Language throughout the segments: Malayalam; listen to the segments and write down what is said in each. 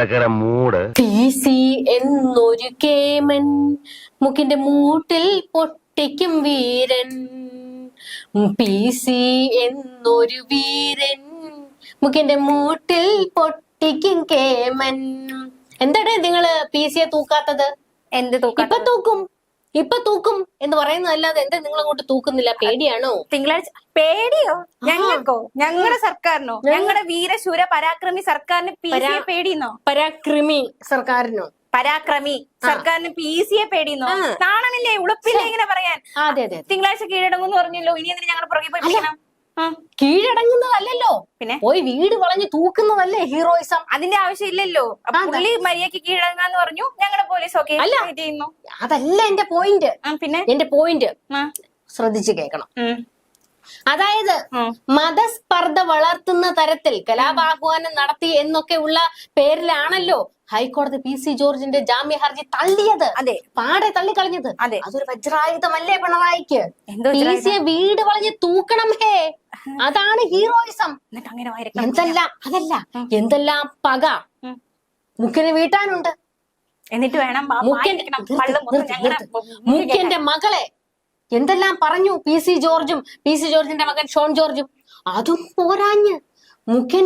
കിടക്കര മൂട് PC എന്നൊരു കേമൻ മുക്കിന്റെ മൂട്ടിൽ പൊട്ടിക്കും വീരൻ. PC എന്നൊരു വീരൻ മുക്കിന്റെ മൂട്ടിൽ പൊട്ടിക്കും കേമൻ. എന്താണ് നിങ്ങള് PC യെ തൂക്കാത്തത്? എന്ത് തൂക്കം? ഇപ്പൊ തൂക്കും എന്ന് പറയുന്നതല്ലാതെ എന്താ നിങ്ങൾ അങ്ങോട്ട് തൂക്കുന്നില്ല? പേടിയാണോ? തിങ്കളാഴ്ച പേടിയോ? ഞങ്ങൾക്കോ? ഞങ്ങളുടെ സർക്കാരിനോ? ഞങ്ങളുടെ വീരശൂര പരാക്രമി സർക്കാരിന് PC യെ പേടിയുന്നോ? പരാക്രമി സർക്കാരിനോ? പരാക്രമി സർക്കാരിന് PC യെ പേടിയുന്നോ? നാണമില്ലേ, ഉളുപ്പില്ലേ ഇങ്ങനെ പറയാൻ? അതെ അതെ. തിങ്കളാഴ്ച കീഴടങ്ങുമെന്ന് പറഞ്ഞല്ലോ, ഇനി എന്തിനാ ഞങ്ങൾ പുറകെ പോയി പിടിക്കണം? കീഴടങ്ങുന്നതല്ലോ, പിന്നെ പോയി വീട് വളഞ്ഞ് തൂക്കുന്നതല്ലേ ഹീറോയിസം. അതിന്റെ ആവശ്യം ഇല്ലല്ലോ. പുള്ളി മര്യാദക്ക് കീഴടങ്ങാന്ന് പറഞ്ഞു, ഞങ്ങളുടെ പോലീസ് ഒക്കെ ചെയ്യുന്നു. അതല്ല എന്റെ പോയിന്റ്. പിന്നെ എന്റെ പോയിന്റ് ശ്രദ്ധിച്ചു കേൾക്കണം. അതായത് മതസ്പർദ്ധ വളർത്തുന്ന തരത്തിൽ കലാപാഹ്വാനം നടത്തി എന്നൊക്കെ ഉള്ള പേരിലാണല്ലോ ഹൈക്കോടതി PC ജോർജിന്റെ ജാമ്യ ഹർജി തള്ളിയത്. അതെ, പാടെ തള്ളിക്കളഞ്ഞത്. അതെ, അതൊരു വജ്രായുധമല്ലേ പിണറായിക്ക്? PC യെ വീട് വളഞ്ഞ് തൂക്കണം. ഹേ, അതാണ് ഹീറോയിസം. എന്തെല്ലാം പക മുഖ്യനെ വീട്ടാനുണ്ട്. എന്നിട്ട് വേണം മുഖ്യന്റെ മകളെ എന്തെല്ലാം പറഞ്ഞു PC ജോർജും PC ജോർജിന്റെ മകൻ ഷോൺ ജോർജും. അതും പോരാഞ്ഞ് മുഖ്യൻ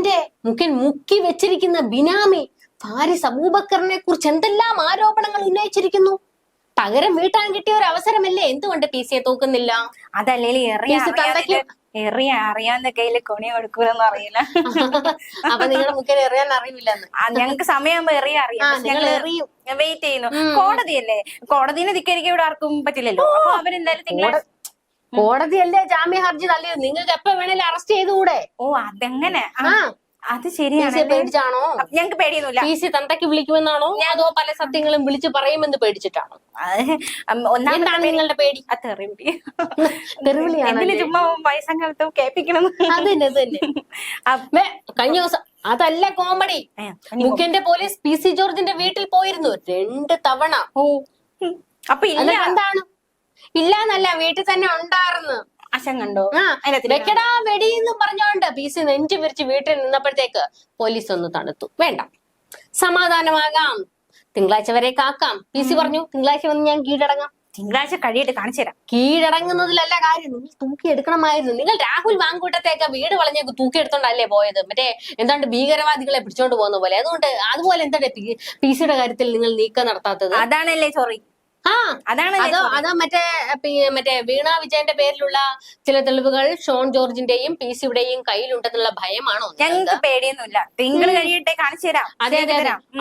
മുക്കി വെച്ചിരിക്കുന്ന ബിനാമി ഫാരിസ് അബൂബക്കറിനെ കുറിച്ച് എന്തെല്ലാം ആരോപണങ്ങൾ ഉന്നയിച്ചിരിക്കുന്നു. പകരം വീട്ടാൻ കിട്ടിയ ഒരു അവസരമല്ലേ, എന്തുകൊണ്ട് PC യെ തൂക്കുന്നില്ല? അതല്ലേ അറിയാവുന്ന കയ്യില് കൊണി കൊടുക്കൂലെന്ന് അറിയില്ല. അപ്പൊ നിങ്ങളുടെ മുഖ്യനെ എറിയാൻ അറിയില്ലെന്ന്? ഞങ്ങക്ക് സമയമാകുമ്പോ അറിയാം. വെയിറ്റ് ചെയ്യുന്നു. കോടതിയല്ലേ, കോടതിനെ ധിക്കരിക്കാൻ ഇവിടെ ആർക്കും പറ്റില്ലല്ലോ. അപ്പൊ അവരെന്തായാലും കോടതിയല്ലേ ജാമ്യ ഹർജി തള്ളിയത്. നിങ്ങൾക്ക് എപ്പോ വേണേലും അറസ്റ്റ് ചെയ്തുകൂടെ? ഓ, അതെങ്ങനെ? അത് ശരിയാണ്. പേടിച്ചാണോ? ഞങ്ങക്ക് പേടിയൊന്നുമില്ല. PC തന്തയ്ക്ക് വിളിക്കുമെന്നാണോ, അതോ പല സത്യങ്ങളും വിളിച്ചു പറയുമെന്ന് പേടിച്ചിട്ടാണോ? എന്താണ് നിങ്ങളുടെ പേടി? തെറിവിളിയാണ്. ചുമ്മാ വയസ്സംകാലത്ത് കേൾപ്പിക്കണം. അതന്നെ. കഴിഞ്ഞ ദിവസം അതല്ല കോമഡി, മുഖ്യന്റെ പോലീസ് PC ജോർജിന്റെ വീട്ടിൽ പോയിരുന്നു 2 തവണ. അപ്പൊ എന്താണ്? ഇല്ലാന്നല്ല, വീട്ടിൽ തന്നെ ഉണ്ടായിരുന്നു. അശം കണ്ടോ? വെക്കടാ വെടിയെന്നും പറഞ്ഞോണ്ട് PC നെഞ്ചു വിരിച്ച് വീട്ടിൽ നിന്നപ്പോഴത്തേക്ക് പോലീസ് ഒന്ന് തണുത്തു. വേണ്ട, സമാധാനമാകാം, തിങ്കളാഴ്ച വരെ കാക്കാം. PC പറഞ്ഞു തിങ്കളാഴ്ച വന്ന് ഞാൻ കീഴടങ്ങാം. തിങ്കളാഴ്ച കഴിയിട്ട് കാണിച്ചു തരാം. കീഴടങ്ങുന്നതിലല്ല കാര്യം, നിങ്ങൾ തൂക്കിയെടുക്കണമായിരുന്നു. നിങ്ങൾ രാഹുൽ മാങ്കൂട്ടത്തേക്ക് വീട് വളഞ്ഞേക്ക് തൂക്കിയെടുത്തോണ്ടല്ലേ പോയത്? മറ്റേ എന്താണ്ട് ഭീകരവാദികളെ പിടിച്ചോണ്ട് പോകുന്ന പോലെ. അതുപോലെ എന്താണ് PC കാര്യത്തിൽ നിങ്ങൾ നീക്കം നടത്താത്തത്? അതാണല്ലേ സോറി. അതാ മറ്റേ വീണ വിജയന്റെ പേരിലുള്ള ചില തെളിവുകൾ ഷോൺ ജോർജിന്റെയും PC-യുടെയും കയ്യിലുണ്ടെന്നുള്ള ഭയമാണോ? ഞങ്ങൾക്ക് പേടിയൊന്നുമില്ല, തിങ്കൾ കഴിയട്ടെ കാണിച്ചു തരാം. അതെ.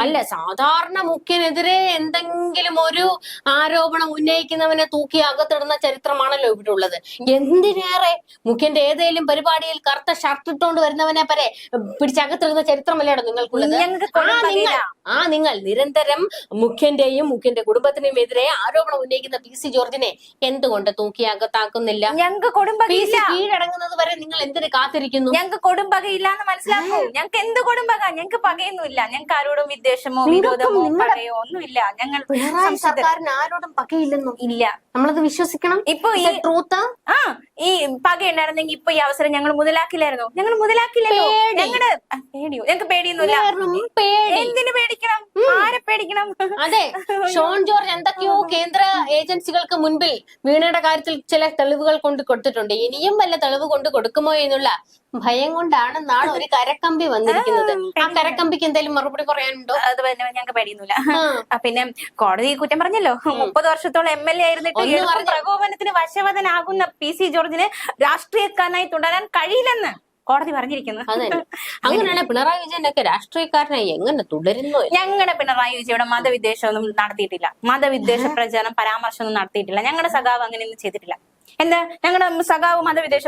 അല്ല, സാധാരണ മുഖ്യനെതിരെ എന്തെങ്കിലും ഒരു ആരോപണം ഉന്നയിക്കുന്നവനെ തൂക്കി അകത്തിടുന്ന ചരിത്രമാണല്ലോ ഇവിടെ ഉള്ളത്. എന്തിനേറെ മുഖ്യന്റെ ഏതെങ്കിലും പരിപാടിയിൽ കറുത്ത ഷർട്ട് ഇട്ടുകൊണ്ട് വരുന്നവനെ വരെ പിടിച്ചകത്തിടുന്ന ചരിത്രമല്ലേടോ നിങ്ങൾക്കുള്ളത്? നിങ്ങൾ നിരന്തരം മുഖ്യന്റെയും മുഖ്യന്റെ കുടുംബത്തിനും എതിരെ ആരോപണം ഉന്നയിക്കുന്ന PC ജോർജിനെ എന്തുകൊണ്ട് തൂക്കി അകത്താക്കുന്നില്ല? ഞങ്ങൾക്ക് കൊടുമ്പകയില്ല. കീഴടങ്ങുന്നത് വരെ നിങ്ങൾ എന്തിന് കാത്തിരിക്കുന്നു? ഞങ്ങൾക്ക് കൊടുമ്പകയില്ല എന്ന് മനസ്സിലാക്കൂ. ഞങ്ങൾക്ക് എന്ത് കൊടുമ്പക? ഞങ്ങൾക്ക് പകയൊന്നുമില്ല. ഞങ്ങൾക്ക് ആരോടും വിദ്വേഷമോ വിരോധമോ പകയോ ഒന്നുമില്ല. ഞങ്ങൾ സർക്കാരിന് ആരോടും പകയില്ലെന്നോ? ഇല്ല, നമ്മളത് വിശ്വസിക്കണം. ഇപ്പൊ ഈ ട്രൂത്ത് ഈ പക ഉണ്ടായിരുന്നെങ്കിൽ ഇപ്പൊ ഈ അവസരം ഞങ്ങൾ മുതലാക്കില്ലായിരുന്നോ? ഞങ്ങൾ മുതലാക്കില്ലല്ലോ. ഞങ്ങളുടെ പേടിയോ? ഞങ്ങൾക്ക് പേടിയൊന്നുമില്ല. എന്തിനു പേടിക്കണം? ആരെ പേടിക്കണം? അതെ, ഷോൺ ജോർജ് എന്തൊക്കെയോ കേന്ദ്ര ഏജൻസികൾക്ക് മുൻപിൽ വീണയുടെ കാര്യത്തിൽ ചില തെളിവുകൾ കൊണ്ട് കൊടുത്തിട്ടുണ്ട്. ഇനിയും വല്ല തെളിവ് കൊണ്ട് കൊടുക്കുമോ എന്നുള്ള ഭയം കൊണ്ടാണ് നാളെ ഒരു കരക്കമ്പി വന്നിരിക്കുന്നത്. ആ കരക്കമ്പിക്ക് എന്തെങ്കിലും മറുപടി പറയാനുണ്ടോ? അത് ഞങ്ങൾക്ക് പേടിയൊന്നുമില്ല. പിന്നെ കോടതി കുറ്റം പറഞ്ഞല്ലോ, 30 വർഷത്തോളം MLA ആയിരുന്നിട്ട് പ്രകോപനത്തിന് വശവദനാകുന്ന PC ജോർജിന് രാഷ്ട്രീയക്കാരനായി തുടരാൻ കഴിയില്ലെന്ന് കോടതി പറഞ്ഞിരിക്കുന്നു. അങ്ങനെയാണ് പിണറായി വിജയനൊക്കെ രാഷ്ട്രീയക്കാരനായി എങ്ങനെ തുടരുന്നു? ഞങ്ങളുടെ പിണറായി വിജയുടെ മതവിദ്വേഷമൊന്നും നടത്തിയിട്ടില്ല, മതവിദ്വേഷ പ്രചാരണം പരാമർശമൊന്നും നടത്തിയിട്ടില്ല. ഞങ്ങളുടെ സഖാവ് അങ്ങനെയൊന്നും ചെയ്തിട്ടില്ല. എന്താ ഞങ്ങളുടെ സഖാവ് മതവിദ്വേഷ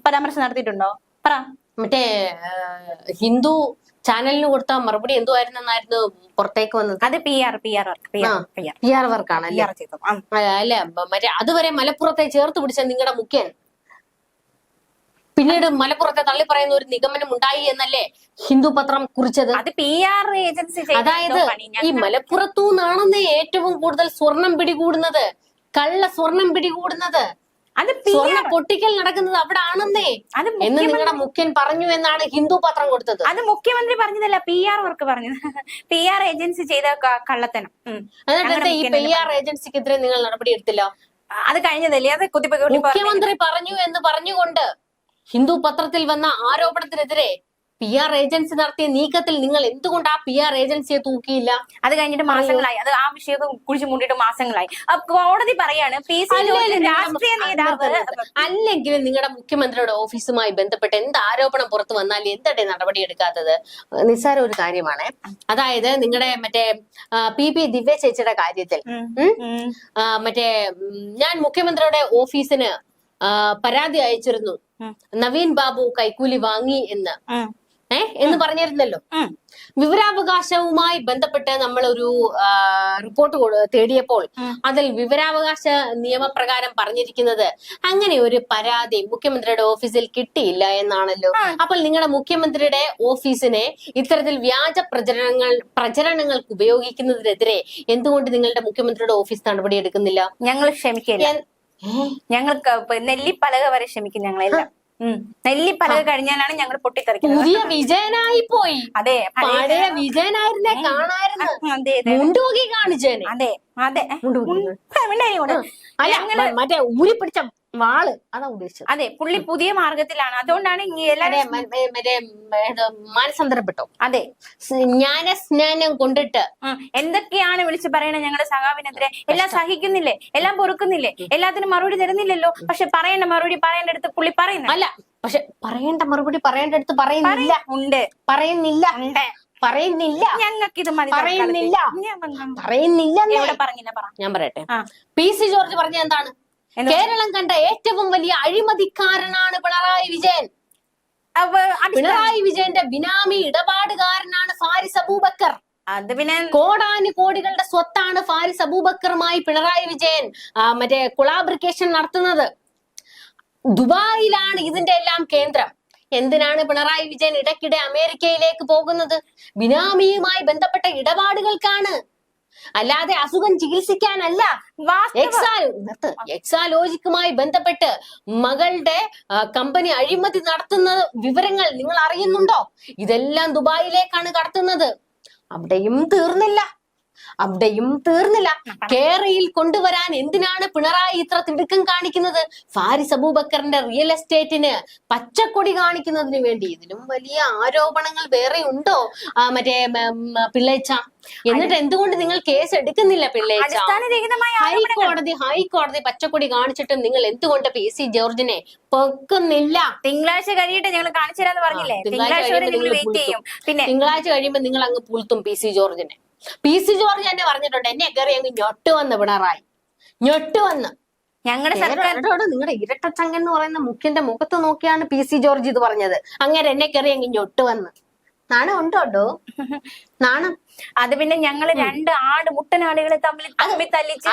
പരാമർശം നടത്തിയിട്ടുണ്ടോ? പറ. മറ്റേ ഹിന്ദു ചാനലിന് കൊടുത്ത മറുപടി എന്തുവായിരുന്നെന്നായിരുന്നു പുറത്തേക്ക് വന്നത്? അത് PR വർക്കാണ് അല്ലെ? മറ്റേ അതുവരെ മലപ്പുറത്തെ ചേർത്ത് പിടിച്ച നിങ്ങളുടെ മുഖ്യൻ പിന്നീട് മലപ്പുറത്തെ തള്ളി പറയുന്ന ഒരു നിഗമനം ഉണ്ടായി എന്നല്ലേ ഹിന്ദു പത്രം കുറിച്ചത്? അത് PR ഏജൻസി. അതായത് ഈ മലപ്പുറത്തു നിന്നാണെന്ന് ഏറ്റവും കൂടുതൽ സ്വർണം പിടികൂടുന്നത്, കള്ള സ്വർണം പിടികൂടുന്നത്. അത് സ്വർണ്ണ പൊട്ടിക്കൽ നടക്കുന്നത് അവിടെ ആണെന്നേ അത് എന്ന് നിങ്ങളുടെ മുഖ്യൻ പറഞ്ഞു എന്നാണ് ഹിന്ദു പത്രം കൊടുത്തത്. അത് മുഖ്യമന്ത്രി പറഞ്ഞതല്ല, PR വർക്ക് പറഞ്ഞത്. PR ഏജൻസി ചെയ്ത കള്ളത്തനം. എന്നിട്ട് ഈ PR ഏജൻസിക്കെതിരെ നിങ്ങൾ നടപടി എടുത്തില്ല? അത് കഴിഞ്ഞതല്ലേ, അത് മുഖ്യമന്ത്രി പറഞ്ഞു എന്ന് പറഞ്ഞുകൊണ്ട് ഹിന്ദു പത്രത്തിൽ വന്ന ആരോപണത്തിനെതിരെ PR ഏജൻസി നടത്തിയ നീക്കത്തിൽ നിങ്ങൾ എന്തുകൊണ്ട് ആ PR ഏജൻസിയെ തൂക്കിയില്ല? അത് കഴിഞ്ഞിട്ട് മാസങ്ങളായി, അത് ആ വിഷയമൊക്കെ കുഴിച്ചു മൂണ്ടിട്ട് മാസങ്ങളായി. കോടതി പറയാണ് രാഷ്ട്രീയ നേതാവ് അല്ലെങ്കിൽ നിങ്ങളുടെ മുഖ്യമന്ത്രിയുടെ ഓഫീസുമായി ബന്ധപ്പെട്ട് എന്ത് ആരോപണം പുറത്തു വന്നാൽ എന്താണ് നടപടി എടുക്കാത്തത്? നിസ്സാര ഒരു കാര്യമാണ്. അതായത് നിങ്ങളുടെ മറ്റേ PP ദിവ്യ ചേച്ചിയുടെ കാര്യത്തിൽ ഞാൻ മുഖ്യമന്ത്രിയുടെ ഓഫീസിന് പരാതി അയച്ചിരുന്നു, നവീൻ ബാബു കൈക്കൂലി വാങ്ങി എന്ന് പറഞ്ഞിരുന്നല്ലോ. വിവരാവകാശവുമായി ബന്ധപ്പെട്ട് നമ്മൾ ഒരു റിപ്പോർട്ട് തേടിയപ്പോൾ അതിൽ വിവരാവകാശ നിയമപ്രകാരം പറഞ്ഞിരിക്കുന്നത് അങ്ങനെ ഒരു പരാതി മുഖ്യമന്ത്രിയുടെ ഓഫീസിൽ കിട്ടിയില്ല എന്നാണല്ലോ. അപ്പോൾ നിങ്ങളുടെ മുഖ്യമന്ത്രിയുടെ ഓഫീസിനെ ഇത്തരത്തിൽ വ്യാജ പ്രചരണങ്ങൾക്ക് ഉപയോഗിക്കുന്നതിനെതിരെ എന്തുകൊണ്ട് നിങ്ങളുടെ മുഖ്യമന്ത്രിയുടെ ഓഫീസ് നടപടി എടുക്കുന്നില്ല? ഞങ്ങൾ ക്ഷമിക്കില്ല, ഞങ്ങൾക്ക് നെല്ലിപ്പലക വരെ ക്ഷമിക്കും ഞങ്ങളെല്ലാം. നെല്ലിപ്പലക കഴിഞ്ഞാലാണ് ഞങ്ങൾ പൊട്ടിത്തെറിക്കുന്നത്. പുതിയ വിജയനായി പോയി. അതെ, പഴയ വിജയനായിരുന്നെ കാണായിരുന്നു, മുണ്ടൂകി കാണിച്ചേനെ. അതെ അതെ, മറ്റേ ഊരി പിടിച്ച വാള് അതാ ഉദ്ദേശിച്ചത്. അതെ, പുള്ളി പുതിയ മാർഗത്തിലാണ്. അതുകൊണ്ടാണ് എല്ലാരും മറ്റേ മാനസാന്തരപ്പെട്ടോ. അതെ, ജ്ഞാനസ്നാനം കൊണ്ടിട്ട് എന്തൊക്കെയാണ് വിളിച്ചു പറയണത് ഞങ്ങളുടെ സഖാവിനെതിരെ. എല്ലാം സഹിക്കുന്നില്ലേ, എല്ലാം പൊറുക്കുന്നില്ലേ, എല്ലാത്തിനും മറുപടി തരുന്നില്ലല്ലോ. പക്ഷെ പറയേണ്ട മറുപടി പറയേണ്ടടുത്ത് പുള്ളി പറയുന്നു. അല്ല, പക്ഷെ പറയേണ്ട മറുപടി പറയേണ്ടടുത്ത് പറയുന്നില്ല. ഉണ്ട്, പറയുന്നില്ല, പറയുന്നില്ല. ഞങ്ങൾക്ക് ഇത് പറയുന്നില്ല, പറഞ്ഞില്ല. ഞാൻ പറയട്ടെ, PC ജോർജ് പറഞ്ഞ എന്താണ്? കേരളം കണ്ട ഏറ്റവും വലിയ അഴിമതിക്കാരനാണ് പിണറായി വിജയൻ. പിണറായി വിജയന്റെ ബിനാമി ഇടപാടുകാരനാണ് ഫാരിസ് അബൂബക്കർ. അത് പിന്നെ കോടാനുകോടികളുടെ സ്വത്താണ് ഫാരിസ് അബൂബക്കറുമായി പിണറായി വിജയൻ കൊളാബറിക്കേഷൻ നടത്തുന്നത്. ദുബായിലാണ് ഇതിന്റെ എല്ലാം കേന്ദ്രം. എന്തിനാണ് പിണറായി വിജയൻ ഇടയ്ക്കിടെ അമേരിക്കയിലേക്ക് പോകുന്നത്? ബിനാമിയുമായി ബന്ധപ്പെട്ട ഇടപാടുകൾക്കാണ്, അല്ലാതെ അസുഖം ചികിത്സിക്കാനല്ല. എക്സാലോജിക്കുമായി ബന്ധപ്പെട്ട് മകളുടെ കമ്പനി അഴിമതി നടത്തുന്ന വിവരങ്ങൾ നിങ്ങൾ അറിയുന്നുണ്ടോ? ഇതെല്ലാം ദുബായിലേക്കാണ് കടത്തുന്നത്. അവിടെയും തീർന്നില്ല. കേരളയിൽ കൊണ്ടുവരാൻ എന്തിനാണ് പിണറായി ഇത്ര തിടുക്കം കാണിക്കുന്നത്? ഫാരിസ് അബൂബക്കറിന്റെ റിയൽ എസ്റ്റേറ്റിന് പച്ചക്കൊടി കാണിക്കുന്നതിന് വേണ്ടി. ഇതിലും വലിയ ആരോപണങ്ങൾ വേറെ ഉണ്ടോ പിള്ളേച്ച? എന്നിട്ട് എന്തുകൊണ്ട് നിങ്ങൾ കേസ് എടുക്കുന്നില്ല പിള്ളേച്ച? ഹൈക്കോടതി പച്ചക്കൊടി കാണിച്ചിട്ടും നിങ്ങൾ എന്തുകൊണ്ട് PC ജോർജിനെ പൊക്കുന്നില്ല? തിങ്കളാഴ്ച കഴിയട്ടെ, ഞങ്ങൾ കാണിച്ചു തരാന്ന് പറഞ്ഞില്ലേ. തിങ്കളാഴ്ച കഴിയുമ്പോ നിങ്ങൾ അങ്ങ് പുൽത്തും PC ജോർജിനെ. PC ജോർജ് തന്നെ പറഞ്ഞിട്ടുണ്ട്, എന്നെ കയറി അങ്ങ് ഞൊട്ടുവന്ന് പിണറായി, ഞൊട്ടുവന്ന്. ഞങ്ങളുടെ സർക്കാരിനോട് നിങ്ങളുടെ ഇരട്ടച്ചങ്കൻ എന്ന് പറയുന്ന മുഖ്യന്റെ മുഖത്ത് നോക്കിയാണ് PC ജോർജ് ഇത് പറഞ്ഞത്. അങ്ങനെ എന്നെ കയറി അങ്ങ് ഞൊട്ടുവന്ന്. നാണം ഉണ്ടോ? നാണം. അത് പിന്നെ ഞങ്ങള് രണ്ട് മുട്ടനാടുകളെ തമ്മിൽ തല്ലിച്ച്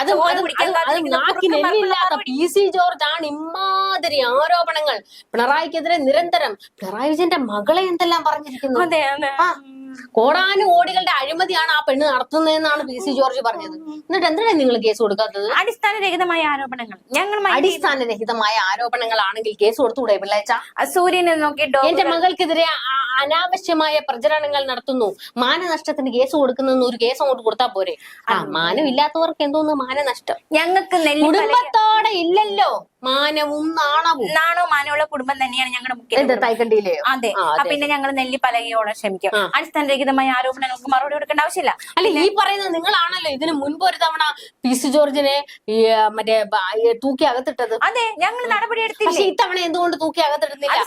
PC ജോർജ് ആണ് ഇമാതിരി ആരോപണങ്ങൾ പിണറായിക്കെതിരെ നിരന്തരം. പിണറായി വിജയന്റെ മകളെ എന്തെല്ലാം പറഞ്ഞിരിക്കുന്നു. കോടാനുകോടികളുടെ അഴിമതിയാണ് ആ പെണ്ണ് നടത്തുന്നതെന്നാണ് PC ജോർജ് പറഞ്ഞത്. എന്നിട്ട് എന്തിനാണ് നിങ്ങൾ കേസ് കൊടുക്കാത്തത്? അടിസ്ഥാനരഹിതമായ ആരോപണങ്ങളാണെങ്കിൽ കേസ് കൊടുത്തുകൂടെ പിള്ളേച്ച? സൂര്യനെ നോക്കിട്ടോ എന്റെ മകൾക്കെതിരെ അനാവശ്യമായ പ്രചരണങ്ങൾ നടത്തുന്നു, മാനനഷ്ടത്തിന് കേസ് കൊടുക്കുന്ന ഒരു കേസ് അങ്ങോട്ട് കൊടുത്താൽ പോരെ? മാനം ഇല്ലാത്തവർക്ക് എന്തോന്ന് മാനനഷ്ടം? ഞങ്ങൾക്ക് കുടുംബത്തോടെ ഇല്ലല്ലോ മാനവും നാണവും. മാനമുള്ള കുടുംബം തന്നെയാണ് ഞങ്ങളുടെ മുഖ്യ. തൈക്കണ്ടിയിലെയോ? അതെ. പിന്നെ ഞങ്ങൾ നെല്ലിപ്പലകയോടെ ക്ഷമിക്കും. അടിസ്ഥാനരഹിതമായ ആരോപണങ്ങൾക്ക് മറുപടി കൊടുക്കേണ്ട ആവശ്യമില്ല. അല്ല, ഈ പറയുന്നത് നിങ്ങളാണല്ലോ ഇതിന് മുൻപ് ഒരു തവണ PC ജോർജിനെ തൂക്കി അകത്തിട്ടത്. അതെ, ഞങ്ങൾ നടപടി എടുത്തില്ല. പക്ഷെ ഇത്തവണ എന്തുകൊണ്ട് തൂക്കി അകത്തിടുന്നില്ല?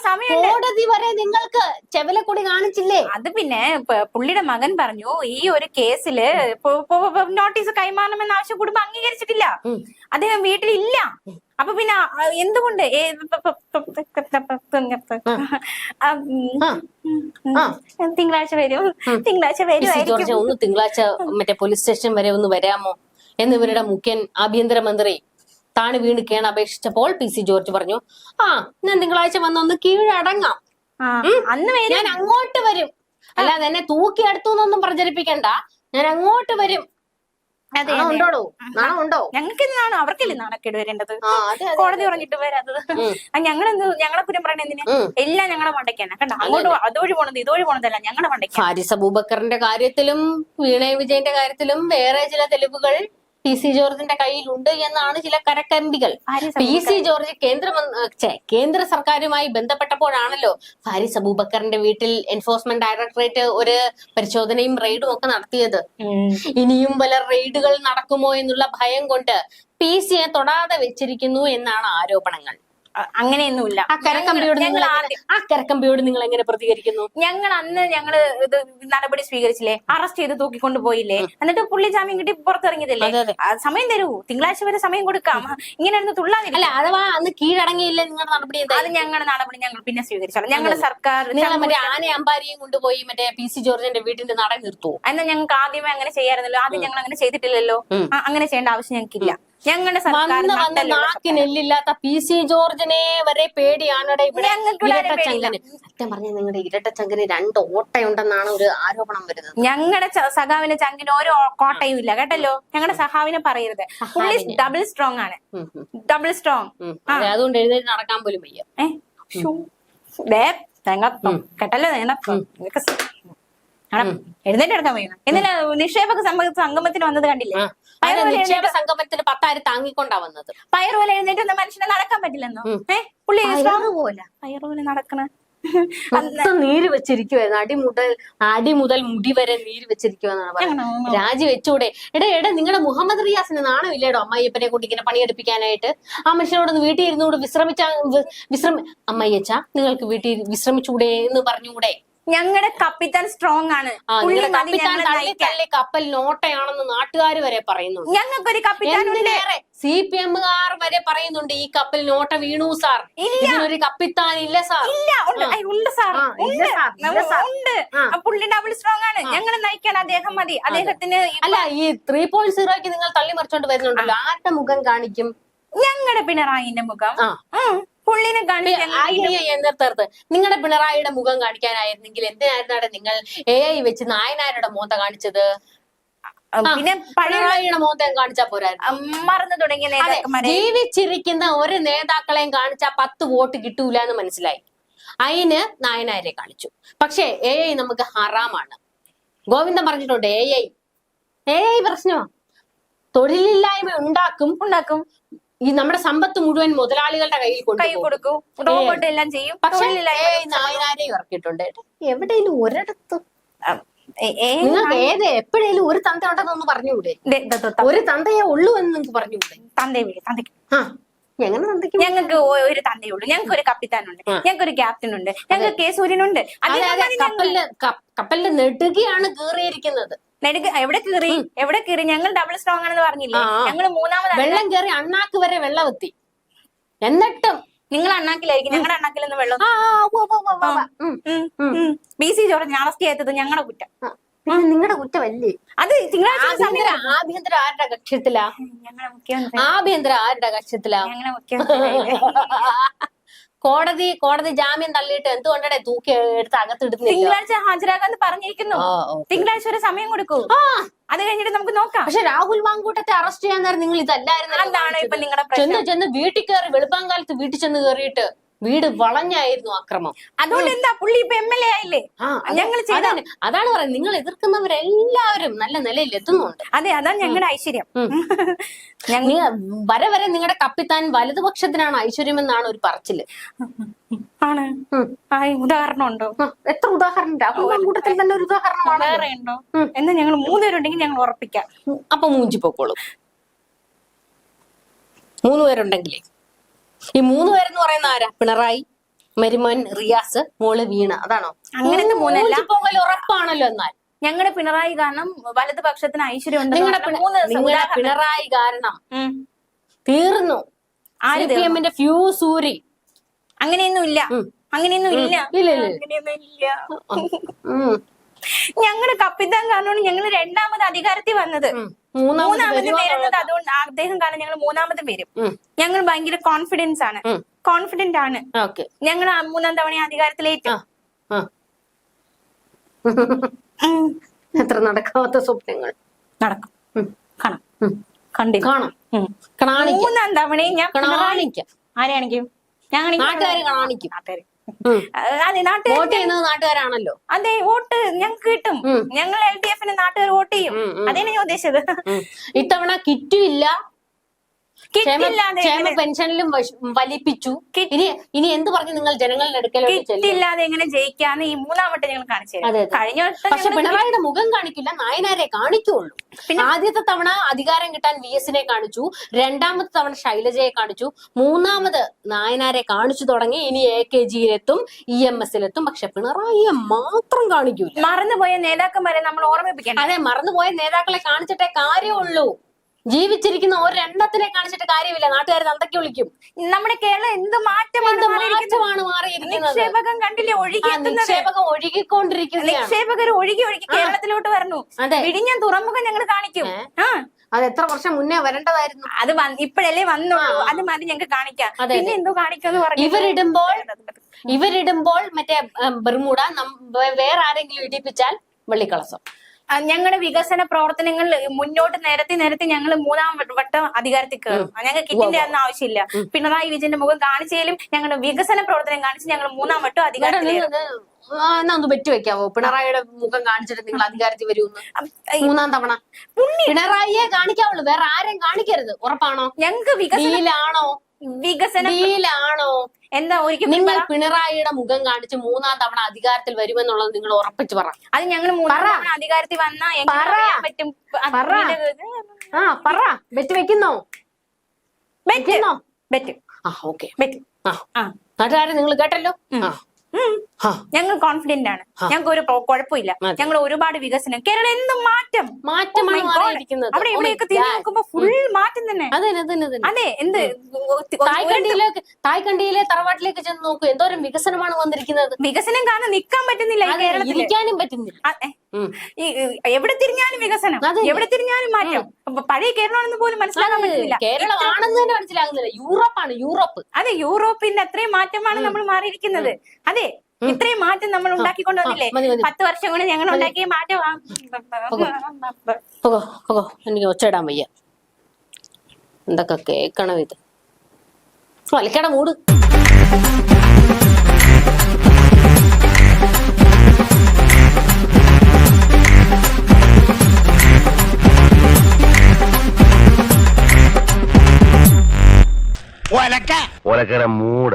കോടതി വരെ നിങ്ങൾക്ക് ചെവലക്കൊടി കാണിച്ചില്ലേ? അത് പിന്നെ പുള്ളിയുടെ മകൻ പറഞ്ഞു, ഈ ഒരു കേസില് നോട്ടീസ് കൈമാറണമെന്ന ആവശ്യം കുടുംബം അംഗീകരിച്ചിട്ടില്ല, അദ്ദേഹം വീട്ടിലില്ല. അപ്പൊ പിന്നെ എന്തുകൊണ്ട് തിങ്കളാഴ്ച വരും ഒന്ന് തിങ്കളാഴ്ച പോലീസ് സ്റ്റേഷൻ വരെ ഒന്ന് വരാമോ എന്ന് ഇവരുടെ മുഖ്യൻ ആഭ്യന്തരമന്ത്രി താണ് വീണ് കേൺ അപേക്ഷിച്ചപ്പോൾ PC ജോർജ് പറഞ്ഞു, ഞാൻ തിങ്കളാഴ്ച വന്നൊന്ന് കീഴടങ്ങാം, അന്ന് ഞാൻ അങ്ങോട്ട് വരും, അല്ലാതെ എന്നെ തൂക്കി അടുത്തു എന്നൊന്നും പ്രചരിപ്പിക്കണ്ട, ഞാൻ അങ്ങോട്ട് വരും. അതെ, നാണം ഉണ്ടോടോ? നാണം ഉണ്ടോ? ഞങ്ങൾക്ക് നാണോ? അവർക്കല്ലേ നാണക്കേട് വരേണ്ടത്? ആ, അതെ, അതെ. കോടതി പറഞ്ഞിട്ട് വരാത്തത്. ഞങ്ങളെന്ത് ഞങ്ങളെ കുറ്റം പറയണ എന്തിന്? എല്ലാം ഞങ്ങളെ മണ്ടയ്ക്കാണ്. കണ്ട, അങ്ങോട്ട് അതുവഴി പോണത് ഇതുവഴി പോണതല്ല, ഞങ്ങളുടെ മണ്ടയ്ക്ക്. ഫാരിസ് അബൂബക്കറിന്റെ കാര്യത്തിലും വീണ വിജയന്റെ കാര്യത്തിലും വേറെ ചില തെളിവുകൾ PC ജോർജിന്റെ കയ്യിലുണ്ട് എന്നാണ് ചില കരക്കമ്പികൾ. PC ജോർജ് കേന്ദ്ര സർക്കാരുമായി ബന്ധപ്പെട്ടപ്പോഴാണല്ലോ ഫാരിസ് അബൂബക്കറിന്റെ വീട്ടിൽ എൻഫോഴ്സ്മെന്റ് ഡയറക്ടറേറ്റ് ഒരു പരിശോധനയും റെയ്ഡും ഒക്കെ നടത്തിയത്. ഇനിയും പല റെയ്ഡുകൾ നടക്കുമോ എന്നുള്ള ഭയം കൊണ്ട് PC-യെ തൊടാതെ വെച്ചിരിക്കുന്നു എന്നാണ് ആരോപണങ്ങൾ. അങ്ങനെയൊന്നുമില്ല. ആ കരക്കമ്പിയോട് നിങ്ങൾ എങ്ങനെ പ്രതികരിക്കുന്നു? ഞങ്ങൾ അന്ന് ഇത് നടപടി സ്വീകരിച്ചില്ലേ, അറസ്റ്റ് ചെയ്ത് തൂക്കിക്കൊണ്ട് പോയില്ലേ, എന്നിട്ട് പുള്ളി ജാമ്യം കിട്ടി പുറത്തിറങ്ങിയതല്ലേ. സമയം തരൂ, തിങ്കളാഴ്ച വരെ സമയം കൊടുക്കാം. ഇങ്ങനെ തുള്ളാതില്ല. അഥവാ അന്ന് കീഴടങ്ങിയില്ലേ നിങ്ങളുടെ നടപടി? അത് ഞങ്ങളുടെ നടപടി ഞങ്ങൾ പിന്നെ സ്വീകരിച്ചോളാം. ഞങ്ങളുടെ സർക്കാർ മറ്റേ ആന അമ്പാരിയും കൊണ്ടുപോയി മറ്റേ PC ജോർജിന്റെ വീടിന്റെ നട നിർത്തുവോ? എന്നാൽ ഞങ്ങൾക്ക് ആദ്യമേ അങ്ങനെ ചെയ്യാറുന്നല്ലോ. ആദ്യം ഞങ്ങൾ അങ്ങനെ ചെയ്തിട്ടില്ലല്ലോ. അങ്ങനെ ചെയ്യേണ്ട ആവശ്യം ഞങ്ങൾക്കില്ല. ഞങ്ങളുടെ സർക്കാർ നാക്കിനെല്ലില്ലാത്ത PC ജോർജിനെ വരെ പേടിയാണ് ഇവിടെ. ഇരട്ടച്ചങ്കന് സത്യം പറഞ്ഞ നിങ്ങളുടെ ഇരട്ടച്ചങ്കന് 2 ഓട്ടയുണ്ടെന്നാണ് ഒരു ആരോപണം വരുന്നത്. ഞങ്ങളുടെ സഖാവിന്റെ ചങ്കിന് ഓരോ കോട്ടയും ഇല്ല കേട്ടല്ലോ. ഞങ്ങളുടെ സഖാവിനെ പറയരുത്. പുള്ളി ഡബിൾ സ്ട്രോങ് ആണ്, ഡബിൾ സ്ട്രോങ്. അതുകൊണ്ട് എഴുന്നേറ്റ് നടക്കാൻ പോലും വയ്യ. കേട്ടല്ലോ എഴുന്നേറ്റ് എടുക്കാൻ വയ്യ. ഇന്നലെ നിക്ഷേപക സംഗമത്തിന് വന്നത് കണ്ടില്ലേ? നിക്ഷേപ സംഗമത്തിന് 10,000 താങ്ങിക്കൊണ്ടാ വന്നത്. പയർ പോലെ എഴുന്നേറ്റ് മനുഷ്യനെ നടക്കാൻ പറ്റില്ലെന്നോ? പുള്ളി പയർ പോലെ നടക്കണ നീര് വെച്ചിരിക്കുവായിരുന്നു. അടി മുതൽ മുടി വരെ നീര് വെച്ചിരിക്കുവെന്നാണ് പറയുന്നത്. രാജി വെച്ചൂടെ? എടാ നിങ്ങളുടെ മുഹമ്മദ് റിയാസിന് നാണമില്ലേടോ അമ്മായിയപ്പനെ കൊണ്ട് ഇങ്ങനെ പണിയെടുപ്പിക്കാനായിട്ട്? ആ മനുഷ്യനോട് വീട്ടിൽ ഇരുന്നൂടെ അമ്മയ്യച്ച നിങ്ങൾക്ക് വീട്ടിൽ വിശ്രമിച്ചൂടെ എന്ന് പറഞ്ഞൂടെ? ഞങ്ങളുടെ കപ്പിത്താൻ സ്ട്രോങ് ആണ്. കപ്പൽ നോട്ടയാണെന്ന് നാട്ടുകാർ വരെ പറയുന്നു. ഞങ്ങൾക്കൊരു കപ്പിത്താൻ CPM-കാർ വരെ പറയുന്നുണ്ട് ഈ കപ്പൽ നോട്ട വീണു സാർ, ഇതിനൊരു കപ്പിത്താൻ ഇല്ല സാർ. ഉണ്ട് സാർ, ഉണ്ട്. പുള്ളി ഡബിൾ സ്ട്രോങ് ആണ്. ഞങ്ങളെ നയിക്കാൻ അദ്ദേഹം മതി. അദ്ദേഹത്തിന് അല്ല, ഈ 3.0 നിങ്ങൾ തള്ളി മറിച്ചോണ്ട് വരുന്നുണ്ടല്ലോ, ആരുടെ മുഖം കാണിക്കും? ഞങ്ങളുടെ പിണറായിന്റെ മുഖം. പുള്ളിനെ നിർത്തർത്ത് നിങ്ങളുടെ പിണറായിയുടെ മുഖം കാണിക്കാനായിരുന്നെങ്കിൽ എന്തിനായിരുന്നാണ് നിങ്ങൾ AI വെച്ച് നായനാരുടെ മോന്ത കാണിച്ചത്? പിന്നെ പിണറായിയുടെ മോന്തം കാണിച്ചാ പോരായിരുന്നു? മറന്നു തുടങ്ങിയ ജീവിച്ചിരിക്കുന്ന ഒരു നേതാക്കളെയും കാണിച്ചാ 10 വോട്ട് കിട്ടൂല എന്ന് മനസ്സിലായി. അതിന് നായനാരെ കാണിച്ചു. പക്ഷേ AI നമുക്ക് ഹറാമാണ്. ഗോവിന്ദൻ പറഞ്ഞിട്ടുണ്ട് AI പ്രശ്നമാ. തൊഴിലില്ലായ്മ ഉണ്ടാക്കും. ഈ നമ്മുടെ സമ്പത്ത് മുഴുവൻ മുതലാളികളുടെ കയ്യിൽ കൊടുക്കും. റോബോട്ട് എല്ലാം ചെയ്യും. പക്ഷേ നായനാരെ ഇറക്കിയിട്ടുണ്ട്. എവിടെയെങ്കിലും ഒരിടത്ത് നിങ്ങൾക്ക് എപ്പോഴേലും ഒരു തന്ത ഉണ്ടെന്നൊന്ന് പറഞ്ഞുകൂടെ? ഒരു തന്തയെ ഉള്ളൂ എന്ന് നിങ്ങൾക്ക് പറഞ്ഞുകൂടെ? ഞങ്ങൾക്ക് ഒരു തന്തയേ ഉള്ളൂ. ഞങ്ങൾക്ക് ഒരു കപ്പിത്താനുണ്ട്, ഞങ്ങൾക്ക് ഒരു ക്യാപ്റ്റൻ ഉണ്ട്, ഞങ്ങൾക്ക് K സൂര്യനുണ്ട്. കപ്പലിന്റെ നെടുകയാണ് കീറിയിരിക്കുന്നത്. എവിടെ കീറി? ഞങ്ങൾ ഡബിൾ സ്ട്രോങ് ആണെന്ന് പറഞ്ഞില്ലേ? ഞങ്ങൾ മൂന്നാമത് വെള്ളം കയറി അണ്ണാക്ക് വരെ വെള്ളം എത്തി. എന്നിട്ടും നിങ്ങൾ അണ്ണാക്കിലായിരിക്കും, ഞങ്ങളുടെ അണ്ണാക്കിലൊന്നും വെള്ളം. PC ജോർജ് അറസ്റ്റ് ചെയ്തത് ഞങ്ങളുടെ കുറ്റം. നിങ്ങളുടെ കുറ്റമല്ലേ അത്? തിങ്കളാഴ്ച ആഭ്യന്തര ആരുടെ കക്ഷ്യത്തിലാ? ആഭ്യന്തര ആരുടെ കക്ഷ്യത്തിലാ? കോടതി ജാമ്യം തള്ളിയിട്ട് എന്തുകൊണ്ടേ തൂക്കി എടുത്ത് അകത്തിടുന്നു? തിങ്കളാഴ്ച ഹാജരാകാന്ന് പറഞ്ഞിരിക്കുന്നു. തിങ്കളാഴ്ച ഒരു സമയം കൊടുക്കൂ, അത് കഴിഞ്ഞിട്ട് നമുക്ക് നോക്കാം. പക്ഷെ രാഹുൽ മാങ്കൂട്ടത്തെ അറസ്റ്റ് ചെയ്യാൻ നേരം നിങ്ങൾ ഇതല്ലായിരുന്നു. എന്താണ് ഇപ്പൊ നിങ്ങളുടെ ചെന്ന് വീട്ടിൽ കയറി വെളുപ്പാങ്കാലത്ത് വീട്ടിൽ ചെന്ന് കയറിയിട്ട് വീട് വളഞ്ഞായിരുന്നു അക്രമം. അതുകൊണ്ട് എന്താ പുള്ളി ഇപ്പൊ MLA ആയില്ലേ? ഞങ്ങൾ അതാണ് പറയുന്നത്, നിങ്ങൾ എതിർക്കുന്നവരെല്ലാവരും നല്ല നിലയിൽ എത്തുന്നുണ്ട്. അതെ, അതാണ് ഞങ്ങളുടെ ഐശ്വര്യം. വരെ നിങ്ങളുടെ കപ്പിത്താൻ വലതുപക്ഷത്തിനാണ് ഐശ്വര്യം എന്നാണ് ഒരു പറച്ചില്. ആണ്. ഉദാഹരണം ഉണ്ടോ? എത്ര ഉദാഹരണം? കൂട്ടത്തിൽ തന്നെ ഒരു ഉദാഹരണമാണ്. വേറെ ഉണ്ടോ? എന്നാ ഞങ്ങൾ 3 പേരുണ്ടെങ്കിൽ ഞങ്ങൾ ഉറപ്പിക്കാം. അപ്പൊ മൂഞ്ചി പോക്കോളൂ. 3 പേരുണ്ടെങ്കിലേ. ഈ 3 പേരെന്ന് പറയുന്ന ആരാ? പിണറായി, മരുമോൻ റിയാസ്, മോള് വീണ. അതാണോ? അങ്ങനത്തെ 3 പോകൽ ഉറപ്പാണല്ലോ. എന്നാൽ ഞങ്ങളുടെ പിണറായി കാരണം വലതുപക്ഷത്തിന് ഐശ്വര്യം ഉണ്ട്. നിങ്ങളുടെ പിണറായി കാരണം തീർന്നു. CPM-ന്റെ ഫ്യൂസ് ഊരി. അങ്ങനെയൊന്നും ഇല്ല. ഞങ്ങളുടെ കപ്പിത്താൻ കാരണമാണ് ഞങ്ങൾ 2ാമത് അധികാരത്തിൽ വന്നത്. 3ാമത് വരുന്നത് അതുകൊണ്ട് അദ്ദേഹം കാരണം ഞങ്ങൾ 3ാമത് വരും. ഞങ്ങൾ ഭയങ്കര കോൺഫിഡൻസ് ആണ്, കോൺഫിഡന്റ് ആണ്. ഞങ്ങൾ 3ാം തവണ അധികാരത്തിലേറ്റു. എത്ര നടക്കാത്ത സ്വപ്നങ്ങൾ നടക്കും. കാണാം. കണ്ടില്ല. കാണാം. കാണിക്കാം. 3-ാം തവണയും ഞാൻ കാണിക്കാം. ആരെ കാണിക്കും? ഞാൻ നാട്ടുകാര് കാണിക്കും. നാട്ടുകാര്. ഉം. അതെ, നാട്ടുകാർ വോട്ട് ചെയ്യുന്നത് നാട്ടുകാരാണല്ലോ. അതെ, വോട്ട് ഞങ്ങൾക്ക് കിട്ടും. ഞങ്ങൾ LDF-ന് നാട്ടുകാർ വോട്ട് ചെയ്യും. അതാണ് ഞാൻ ഉദ്ദേശിച്ചത്. ഇത്തവണ കിറ്റും ഇല്ല, കിറ്റില്ലാതെ ക്ഷേമ പെൻഷനിലും വലിപ്പിച്ചു. ഇനി എന്ത് പറഞ്ഞു നിങ്ങൾ ജനങ്ങളുടെ അടുക്കലോട്ട് ചെല്ലും? കിറ്റില്ലാതെ എങ്ങനെ ജയിക്കാന്ന് ഈ 3-ാം വട്ടം ഞങ്ങൾ കാണിച്ചു തരാം. കഴിഞ്ഞ വട്ടം പക്ഷെ പിണറായിയുടെ മുഖം കാണിക്കില്ല, നായനാരെ കാണിക്കുള്ളൂ. ആദ്യത്തെ തവണ അധികാരം കിട്ടാൻ VS-നെ കാണിച്ചു, 2ാമത്തെ തവണ ശൈലജയെ കാണിച്ചു, 3ാമത് നായനാരെ കാണിച്ചു തുടങ്ങി. ഇനി AKG-യിലെത്തും, EMS-ലെത്തും. പക്ഷെ പിണറായിയെ മാത്രം കാണിക്കൂല. മറന്നുപോയ നേതാക്കന്മാരെ നമ്മൾ ഓർമ്മിപ്പിക്കണം. അതെ, മറന്നുപോയ നേതാക്കളെ കാണിച്ചിട്ടേ കാര്യമുള്ളൂ. ജീവിച്ചിരിക്കുന്ന ഒരെണ്ണത്തിനെ കാണിച്ചിട്ട് കാര്യമില്ല. നാട്ടുകാർ തന്തയ്ക്ക് വിളിക്കും. നമ്മുടെ കേരളം എന്ത് മാറ്റമാണ് മാറിയിരിക്കുന്നത്. നിക്ഷേപകം കണ്ടില്ലേ? നിക്ഷേപകം ഒഴുകിക്കൊണ്ടിരിക്കുകയാണ്. നിക്ഷേപകർ ഒഴുകി കേരളത്തിലോട്ട് വരണു. വിഴിഞ്ഞം തുറമുഖം ഞങ്ങൾ കാണിക്കും. അത് എത്ര വർഷം മുന്നേ വരേണ്ടതായിരുന്നു. അത് ഇപ്പോഴല്ലേ വന്നുള്ളൂ. അത് മതി ഞങ്ങൾക്ക് കാണിക്കാം. പിന്നെ എന്തോ കാണിക്കാന്ന് പറഞ്ഞു. ഇവരിടുമ്പോൾ മറ്റേ ബർമുട വേറെ ആരെങ്കിലും ഇടിപ്പിച്ചാൽ വെള്ളിക്കളസം. ഞങ്ങളുടെ വികസന പ്രവർത്തനങ്ങൾ മുന്നോട്ട് നിരത്തി ഞങ്ങൾ 3-ാം വട്ടം അധികാരത്തിൽ കയറും. ഞങ്ങൾക്ക് കിറ്റിന്റെ ഒന്നും ആവശ്യമില്ല. പിണറായി വിജയന്റെ മുഖം കാണിച്ചാലും ഞങ്ങളുടെ വികസന പ്രവർത്തനം കാണിച്ച് ഞങ്ങൾ 3-ാം വട്ടം അധികാരത്തിൽ ഒന്ന് വെക്കാവോ? പിണറായിയുടെ മുഖം കാണിച്ചിട്ട് നിങ്ങൾ അധികാരത്തിൽ വരുമെന്ന് 3-ാം തവണ പിണറായിയെ കാണിക്കാവുള്ളൂ, വേറെ ആരെയും കാണിക്കരുത്. ഉറപ്പാണോ? ഞങ്ങൾക്ക് വികസനമാണോ എന്താ? ഒരിക്കലും നിങ്ങൾ പിണറായിയുടെ മുഖം കാണിച്ച് 3-ാം തവണ അധികാരത്തിൽ വരുമെന്നുള്ളത് നിങ്ങൾ ഉറപ്പിച്ചു പറ. അത് ഞങ്ങൾ 3-ാം തവണ അധികാരത്തിൽ വന്നാൽ പറ്റും. ബെറ്റ് വെക്കുന്നോ? ബെറ്റ്. ഓക്കെ, നാട്ടുകാരെ നിങ്ങൾ കേട്ടല്ലോ. ഞങ്ങൾ കോൺഫിഡന്റ് ആണ്. ഞങ്ങൾക്ക് ഒരു കുഴപ്പമില്ല. ഞങ്ങൾ ഒരുപാട് വികസനം, കേരളം എന്ത് മാറ്റമാണ് അവിടെ ഇവിടെയൊക്കെ തിരിഞ്ഞു നോക്കുമ്പോ ഫുൾ മാറ്റം തന്നെ. അതെ, എന്ത് തായ്ക്കണ്ടിയിലെ തറവാട്ടിലേക്ക് ചെന്ന് നോക്കൂ, എന്തോരം വികസനമാണ് വന്നിരിക്കുന്നത്. വികസനം കാരണം നിക്കാൻ പറ്റുന്നില്ല, ഇരിക്കാനും പറ്റുന്നില്ല. എവിടെ തിരിഞ്ഞാലും വികസനം, എവിടെ തിരിഞ്ഞാലും മാറ്റം. പഴയ കേരളമാണെന്ന് പോലും മനസ്സിലാക്കാൻ പറ്റുന്നില്ല. കേരളമാണെന്ന് തന്നെ മനസ്സിലാകുന്നില്ല. യൂറോപ്പാണ്, യൂറോപ്പ്. അതെ, യൂറോപ്പിന്റെ അത്രയും മാറ്റമാണ് നമ്മൾ മാറിയിരിക്കുന്നത്. അതെ, ഇത്രയും മാറ്റം നമ്മൾ ഉണ്ടാക്കിക്കൊണ്ടുവന്നില്ലേ? 10 വർഷം കൊണ്ട് ഞങ്ങൾ ഉണ്ടാക്കിയ മാറ്റമാണ്. എനിക്ക് ഒച്ചയിടാൻ വയ്യ. എന്തൊക്കെ കേക്കണം ഇത്. വലക്കട മൂട്. ഒലക്കട മൂട്.